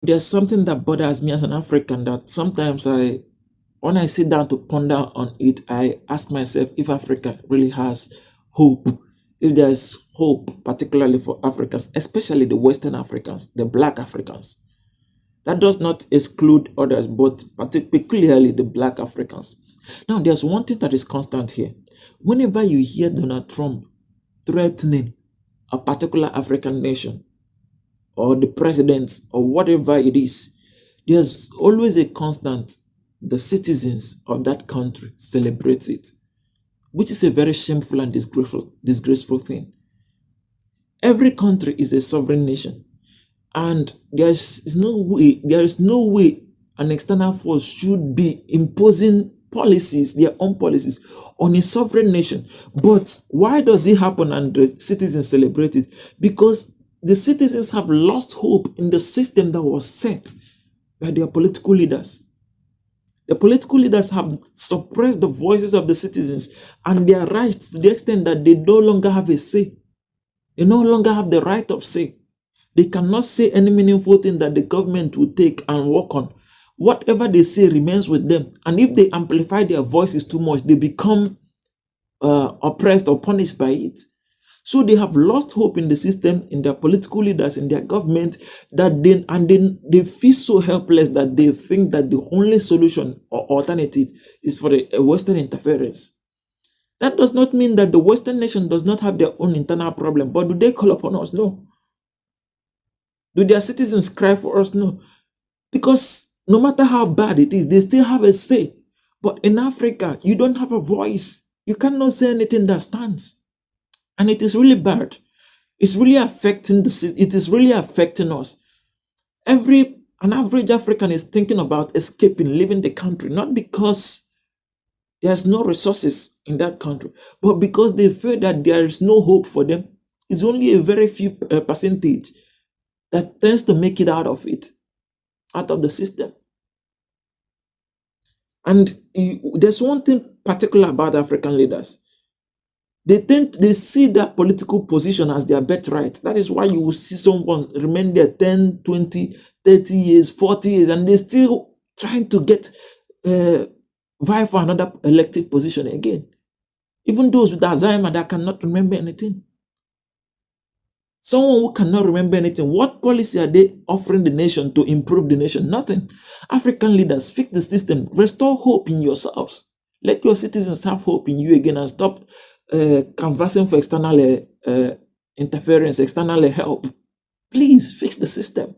There's something that bothers me as an African that sometimes when I sit down to ponder on it, I ask myself if Africa really has hope, if there's hope, particularly for Africans, especially the Western Africans, the Black Africans. That does not exclude others, but particularly the Black Africans. Now, there's one thing that is constant here. Whenever you hear Donald Trump threatening a particular African nation, or the president, or whatever it is, there's always a constant. The citizens of that country celebrate it, which is a very shameful and disgraceful thing. Every country is a sovereign nation, and there is no way an external force should be imposing policies, their own policies, on a sovereign nation. But why does it happen and the citizens celebrate it? Because the citizens have lost hope in the system that was set by their political leaders. The political leaders have suppressed the voices of the citizens and their rights to the extent that they no longer have a say. They no longer have the right of say. They cannot say any meaningful thing that the government will take and work on. Whatever they say remains with them. And if they amplify their voices too much, they become oppressed or punished by it. So they have lost hope in the system, in their political leaders, in their government, that they feel so helpless that they think that the only solution or alternative is for a Western interference. That does not mean that the Western nation does not have their own internal problem, but do they call upon us? No. Do their citizens cry for us? No. Because no matter how bad it is, they still have a say. But in Africa, you don't have a voice. You cannot say anything that stands. And it is really bad. It's really affecting it is really affecting us. An average African is thinking about escaping, leaving the country, not because there's no resources in that country, but because they feel that there is no hope for them. It's only a very few percentage that tends to make it out of the system. And there's one thing particular about African leaders. They see that political position as their birthright. That is why you will see someone remain there 10, 20, 30 years, 40 years, and they're still trying to get vie for another elective position again. Even those with Alzheimer that cannot remember anything. Someone who cannot remember anything, what policy are they offering the nation to improve the nation? Nothing. African leaders, fix the system, restore hope in yourselves. Let your citizens have hope in you again and stop canvassing for external interference, external help. Please fix the system.